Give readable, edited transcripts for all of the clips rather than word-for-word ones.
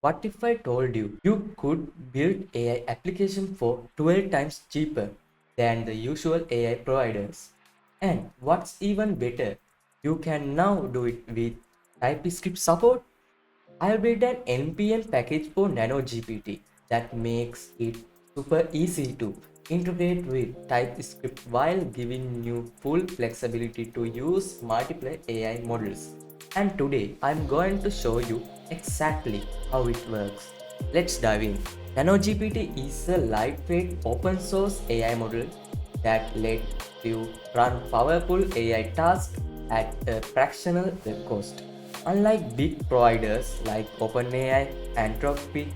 What if I told you you could build AI application for 12 times cheaper than the usual AI providers? And what's even better, you can now do it with TypeScript support. I'll build an NPM package for NanoGPT that makes it super easy to integrate with TypeScript while giving you full flexibility to use multiple AI models. And today I'm going to show you exactly how it works. Let's dive in. NanoGPT is a lightweight open source AI model that lets you run powerful AI tasks at a fractional cost. Unlike big providers like OpenAI and Anthropic,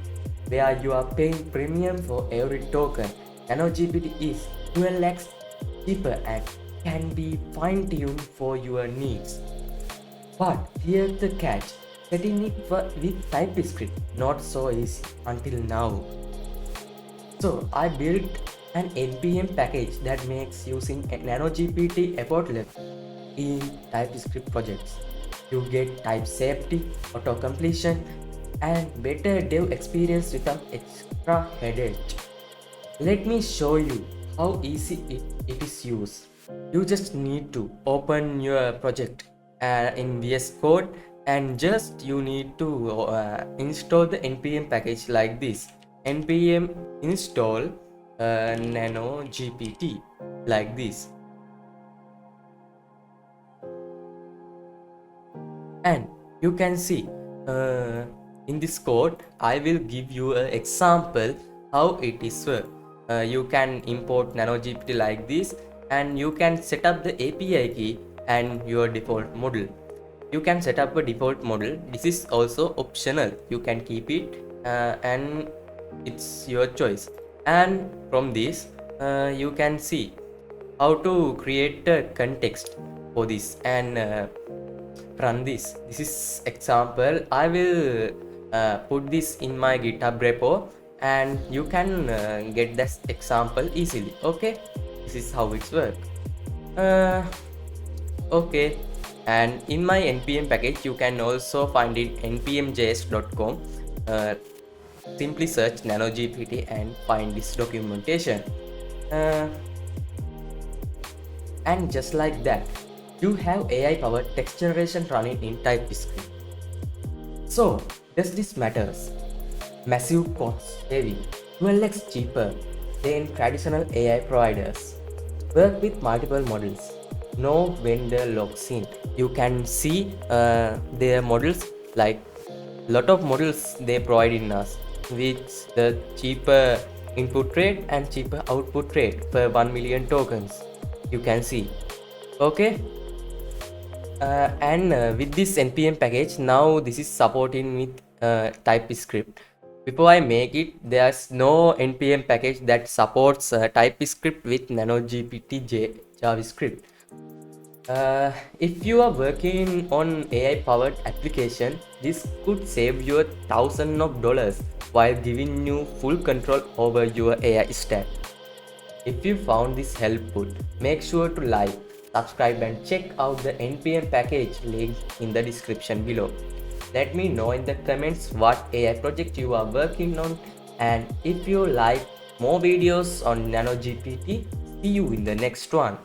where you are paying premium for every token, NanoGPT is 12x cheaper and can be fine-tuned for your needs. But here's the catch, setting it with TypeScript not so easy until now. So I built an NPM package that makes using a NanoGPT effortless in TypeScript projects. You get type safety, auto completion, and better dev experience without extra headache. Let me show you how easy it is used. You just need to open your project in VS Code, and just you need to install the npm package like this. Npm install NanoGPT like this. And you can see in this code I will give you an example how it is work. You can import NanoGPT like this, and you can set up the API key and your default model. You can set up a default model. This is also optional, you can keep it and it's your choice. And from this you can see how to create a context for this and run this. This is example. I will put this in my GitHub repo, and you can get this example easily. Okay, this is how it's work. Okay, and in my npm package you can also find it npmjs.com. Simply search NanoGPT and find this documentation. And just like that, you have AI powered text generation running in TypeScript. So, does this matters? Massive cost saving, 12x cheaper than traditional AI providers. Work with multiple models. No vendor locks in. You can see their models, like lot of models they provide in us, with the cheaper input rate and cheaper output rate per 1 million tokens. You can see. Okay. And with this npm package, now this is supporting with TypeScript. Before I make it, there's no npm package that supports TypeScript with NanoGPT JavaScript. If you are working on AI powered application, this could save you thousands of dollars while giving you full control over your AI stack. If you found this helpful, make sure to like, subscribe and check out the npm package link in the description below. Let me know in the comments what AI project you are working on, and if you like more videos on NanoGPT, see you in the next one.